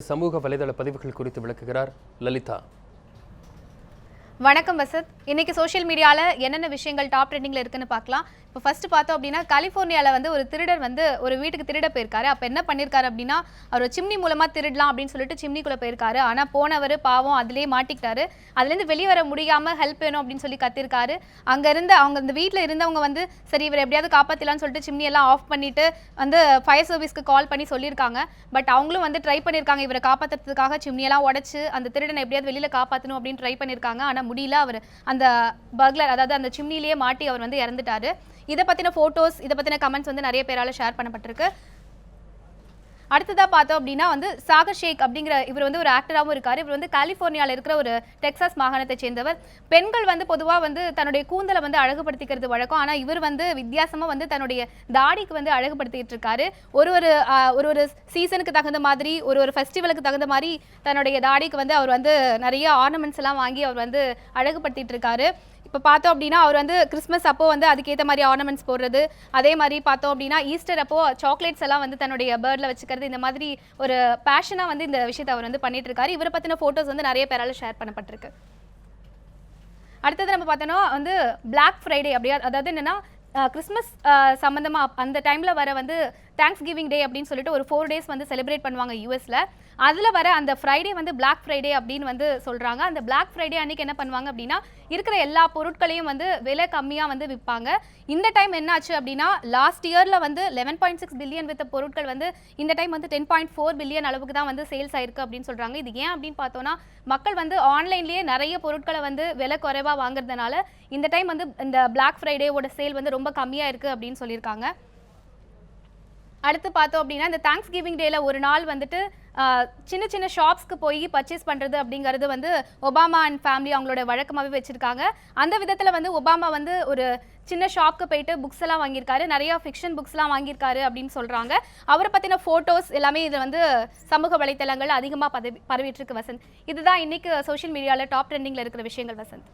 சமூக வலைதள பதிவுகள் குறித்து விளக்குகிறார் லலிதா. வணக்கம் வசத். இன்னைக்கு சோஷியல் மீடியாவில் என்னென்ன விஷயங்கள் டாப் ட்ரெண்டிங்கில் இருக்குன்னு பார்க்கலாம். இப்போ ஃபர்ஸ்ட் பார்த்தோம் அப்படின்னா, கலிஃபோர்னியாவில் வந்து ஒரு திருடர் வந்து ஒரு வீட்டுக்கு திருட போயிருக்காரு. அப்போ என்ன பண்ணியிருக்காரு அப்படின்னா, அவர் சிம்னி மூலமாக திருடலாம் அப்படின்னு சொல்லிட்டு சிம்னிக்குள்ளே போயிருக்காரு. ஆனால் போனவர் பாவம் அதிலே மாட்டிக்கிட்டாரு. அதுலேருந்து வெளியே வர முடியாமல் ஹெல்ப் வேணும் அப்படின்னு சொல்லி கத்திருக்காரு. அவங்க இந்த வீட்டில் இருந்தவங்க வந்து சரி இவர் எப்படியாவது காப்பாற்றலான்னு சொல்லிட்டு சிம்னியெல்லாம் ஆஃப் பண்ணிட்டு வந்து ஃபயர் சர்வீஸ்க்கு கால் பண்ணி சொல்லியிருக்காங்க. பட் அவங்களும் வந்து ட்ரை பண்ணியிருக்காங்க இவரை காப்பாற்றுறதுக்காக. சிம்னியெல்லாம் உடச்சு அந்த திருடனை எப்படியாவது வெளியில் காப்பாற்றணும் அப்படின்னு ட்ரை பண்ணியிருக்காங்க. ஆனால் முடியல. அவர் அந்த பர்க்லர், அதாவது அந்த சிம்னிலேயே மாட்டி அவர் வந்து இறந்துட்டாரு. இதை பற்றின ஃபோட்டோஸ், இதை பற்றின கமெண்ட்ஸ் வந்து நிறைய பேரால் ஷேர் பண்ணப்பட்டிருக்கு. அடுத்ததாக பார்த்தோம் அப்படின்னா வந்து சாகர் ஷேக் அப்படிங்கிற இவர் வந்து ஒரு ஆக்டராகவும் இருக்கார். இவர் வந்து கலிஃபோர்னியாவில் இருக்கிற ஒரு டெக்சாஸ் மாகாணத்தை சேர்ந்தவர். பெண்கள் வந்து பொதுவாக வந்து தன்னுடைய கூந்தலை வந்து அழகுபடுத்திக்கிறது வழக்கம். ஆனால் இவர் வந்து வித்தியாசமாக வந்து தன்னுடைய தாடிக்கு வந்து அழகுபடுத்திட்டு இருக்காரு. ஒரு சீசனுக்கு தகுந்த மாதிரி, ஒரு ஃபெஸ்டிவலுக்கு தகுந்த மாதிரி தன்னுடைய தாடிக்கு வந்து அவர் வந்து நிறைய ஆர்னமெண்ட்ஸ் எல்லாம் வாங்கி அவர் வந்து அழகுபடுத்திட்டு இருக்காரு. இப்போ பார்த்தோம் அப்படின்னா அவர் வந்து கிறிஸ்மஸ் அப்போ வந்து அதுக்கேற்ற மாதிரி ஆர்னமெண்ட்ஸ் போடுறது, அதே மாதிரி பார்த்தோம் அப்படின்னா ஈஸ்டர் அப்போ சாக்லேட்ஸ் எல்லாம் வந்து தன்னுடைய பேர்டில் வச்சுக்கிறது, இந்த மாதிரி ஒரு பேஷனாக வந்து இந்த விஷயத்தை அவர் வந்து பண்ணிட்டு இருக்காரு. இவரை பற்றின ஃபோட்டோஸ் வந்து நிறைய பேரால் ஷேர் பண்ணப்பட்டிருக்கு. அடுத்தது நம்ம பார்த்தோன்னா வந்து பிளாக் ஃப்ரைடே அப்படியா, அதாவது என்னென்னா கிறிஸ்மஸ் சம்மந்தமாக அந்த டைமில் வர வந்து தேங்க்ஸ் கிவிங் டே அப்படின்னு சொல்லிட்டு ஒரு 4 days வந்து செலிப்ரேட் பண்ணுவாங்க யூஎஸில். அதில் வர அந்த ஃப்ரைடே வந்து பிளாக் ஃப்ரைடே அப்படின்னு வந்து சொல்கிறாங்க. அந்த பிளாக் ஃப்ரைடே அன்றைக்கி என்ன பண்ணுவாங்க அப்படின்னா, இருக்கிற எல்லா பொருட்களையும் வந்து விலை கம்மியாக வந்து விற்பாங்க. இந்த டைம் என்னாச்சு அப்படின்னா, லாஸ்ட் இயரில் வந்து 11.6 பில்லியன் வித்த பொருட்கள் வந்து இந்த டைம் வந்து 10.4 பில்லியன் அளவுக்கு தான் வந்து சேல்ஸ் ஆயிருக்கு அப்படின்னு சொல்கிறாங்க. இது ஏன் அப்படின்னு பார்த்தோன்னா, மக்கள் வந்து ஆன்லைன்லேயே நிறைய பொருட்களை வந்து விலை குறைவாக வாங்குறதுனால இந்த டைம் வந்து இந்த பிளாக் ஃப்ரைடேவோட சேல் வந்து ரொம்ப கம்மியாக இருக்குது அப்படின்னு சொல்லியிருக்காங்க. அடுத்து பார்த்தோம் அப்படின்னா, இந்த தேங்க்ஸ் கிவிங் டேல ஒரு நாள் வந்துட்டு சின்ன சின்ன ஷாப்ஸ்க்கு போய் பர்ச்சேஸ் பண்ணுறது அப்படிங்கிறது வந்து ஒபாமா அண்ட் ஃபேமிலி அவங்களோட வழக்கமாகவே வச்சுருக்காங்க. அந்த விதத்தில் வந்து ஒபாமா வந்து ஒரு சின்ன ஷாப்க்கு போயிட்டு புக்ஸ் எல்லாம் வாங்கியிருக்காரு. நிறையா ஃபிக்ஷன் புக்ஸ்லாம் வாங்கியிருக்காரு அப்படின்னு சொல்கிறாங்க. அவரை பற்றின ஃபோட்டோஸ் எல்லாமே இது வந்து சமூக வலைத்தளங்கள் அதிகமாக பரவிட்டு இருக்கு வசந்த். இதுதான் இன்னைக்கு சோஷியல் மீடியாவில் டாப் ட்ரெண்டிங்கில் இருக்கிற விஷயங்கள் வசந்த்.